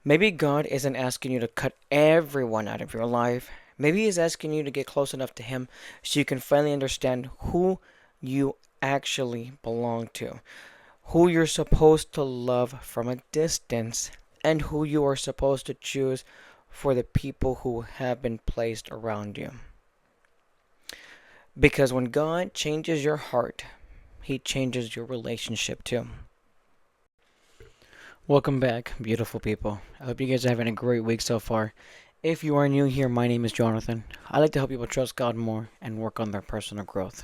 Maybe God isn't asking you to cut everyone out of your life. Maybe He's asking you to get close enough to Him so you can finally understand who you actually belong to, who you're supposed to love from a distance, and who you are supposed to choose for the people who have been placed around you. Because when God changes your heart, He changes your relationship too. Welcome back, beautiful people. I hope you guys are having a great week so far. If you are new here, my name is Jonathan. I like to help people trust God more and work on their personal growth.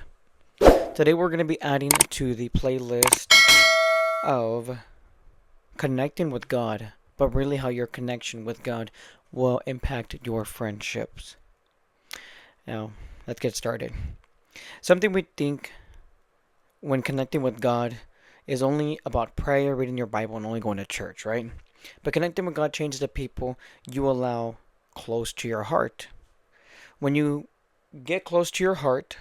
Today we're going to be adding to the playlist of connecting with God, but really how your connection with God will impact your friendships. Now, let's get started. Something we think when connecting with God is only about prayer, reading your Bible, and only going to church, right? But connecting with God changes the people you allow close to your heart. When you get close to your heart,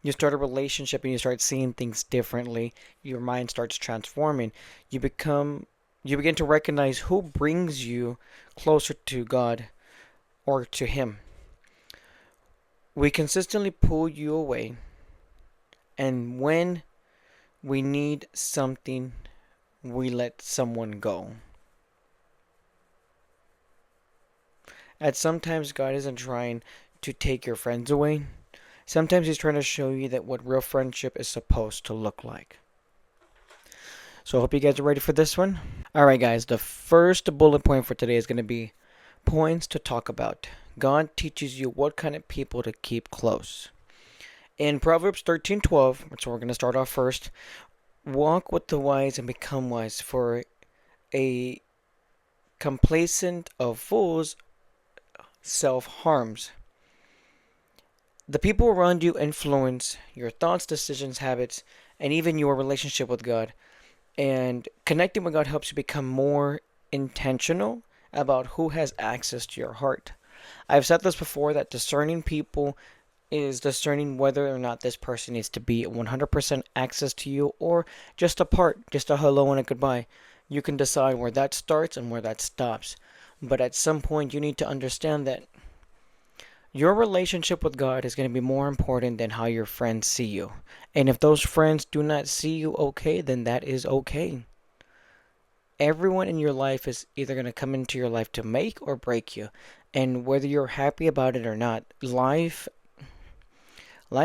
you start a relationship and you start seeing things differently. Your mind starts transforming. You become you begin to recognize who brings you closer to God or to Him. We consistently pull you away, and when we need something, we let someone go. And sometimes God isn't trying to take your friends away. Sometimes He's trying to show you that what real friendship is supposed to look like. So I hope you guys are ready for this one. Alright guys, the first bullet point for today is going to be points to talk about. God teaches you what kind of people to keep close. In Proverbs 13:12, which we're going to start off first, walk with the wise and become wise, for a complacent of fools self-harms. The people around you influence your thoughts, decisions, habits, and even your relationship with God. And connecting with God helps you become more intentional about who has access to your heart. I've said this before that discerning people is discerning whether or not this person needs to be 100% access to you or just a part, just a hello and a goodbye. You can decide where that starts and where that stops. But at some point, you need to understand that your relationship with God is going to be more important than how your friends see you. And if those friends do not see you okay, then that is okay. Everyone in your life is either going to come into your life to make or break you. And whether you're happy about it or not, life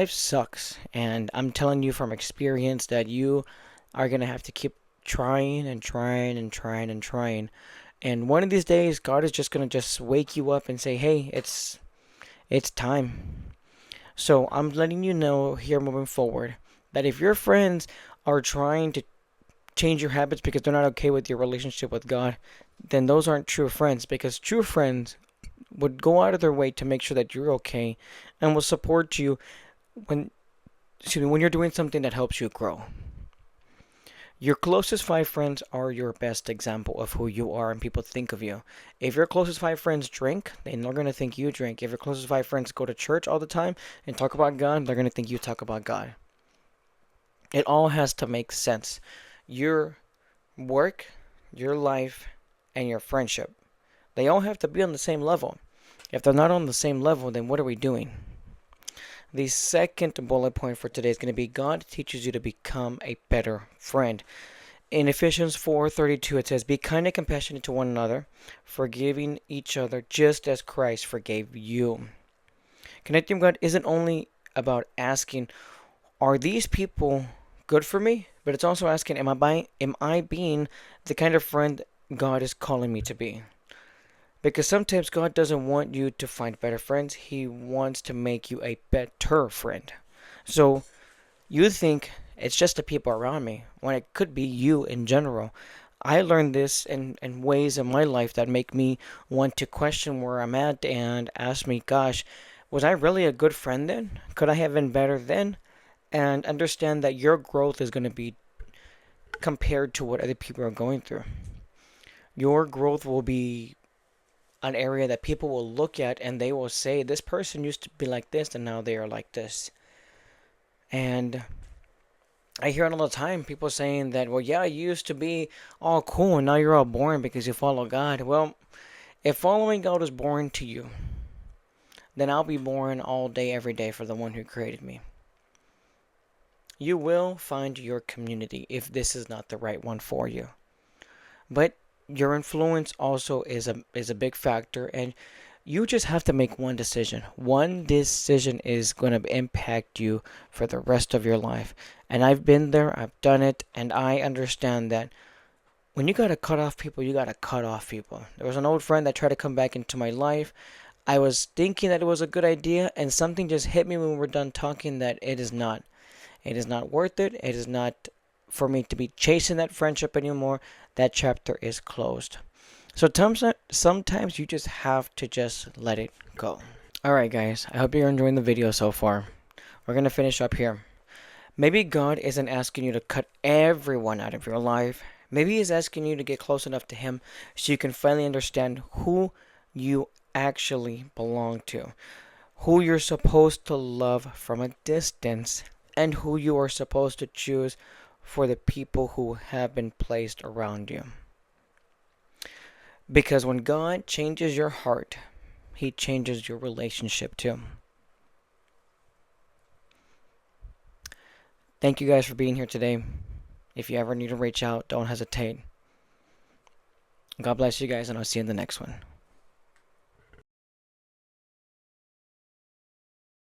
sucks. And I'm telling you from experience that you are going to have to keep trying and trying and trying and trying. And one of these days, God is just going to just wake you up and say, "Hey, it's time." So I'm letting you know here moving forward that if your friends are trying to change your habits because they're not okay with your relationship with God, then those aren't true friends, because true friends would go out of their way to make sure that you're okay and will support you when when you're doing something that helps you grow. Your closest five friends are your best example of who you are and people think of you. If your closest five friends drink, then they're going to think you drink. If your closest five friends go to church all the time and talk about God, they're going to think you talk about God. It all has to make sense. Your work, your life, and your friendship, they all have to be on the same level. If they're not on the same level, then what are we doing? The second bullet point for today is going to be God teaches you to become a better friend. In Ephesians 4:32 it says, "Be kind and compassionate to one another, forgiving each other just as Christ forgave you." Connecting with God isn't only about asking, "Are these people good for me?" But it's also asking, am I being the kind of friend God is calling me to be? Because sometimes God doesn't want you to find better friends. He wants to make you a better friend. So you think it's just the people around me when it could be you in general. I learned this in ways in my life that make me want to question where I'm at and ask me, gosh, was I really a good friend then? Could I have been better then? And understand that your growth is going to be compared to what other people are going through. Your growth will be an area that people will look at and they will say, this person used to be like this and now they are like this. And I hear it all the time. People saying that, well, yeah, you used to be all cool and now you're all boring because you follow God. Well, if following God is boring to you, then I'll be boring all day, every day for the one who created me. You will find your community if this is not the right one for you. But your influence also is a big factor, and you just have to make one decision. One decision is going to impact you for the rest of your life. And I've been there, I've done it, and I understand that when you got to cut off people, you got to cut off people. There was an old friend that tried to come back into my life. I was thinking that it was a good idea, and something just hit me when we were done talking that it is not. It is not worth it. It is not for me to be chasing that friendship anymore. That chapter is closed. So sometimes you just have to just let it go. Alright guys, I hope you're enjoying the video so far. We're going to finish up here. Maybe God isn't asking you to cut everyone out of your life. Maybe He's asking you to get close enough to Him so you can finally understand who you actually belong to, who you're supposed to love from a distance, and who you are supposed to choose for the people who have been placed around you. Because when God changes your heart, He changes your relationship too. Thank you guys for being here today. If you ever need to reach out, don't hesitate. God bless you guys, and I'll see you in the next one.